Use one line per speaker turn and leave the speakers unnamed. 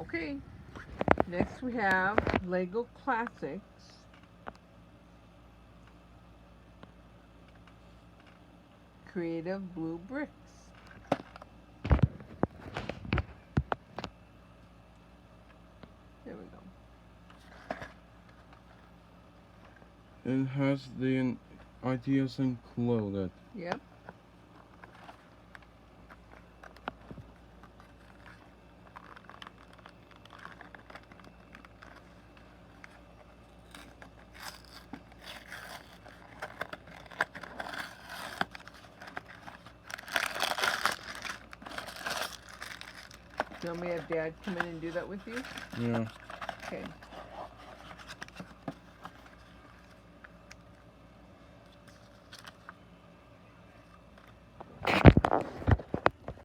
Okay. Next we have Lego Classics. Creative Blue Bricks. There we go.
It has the ideas included.
Yep. Do you want me to have Dad come in and do that with you?
Yeah.
Okay.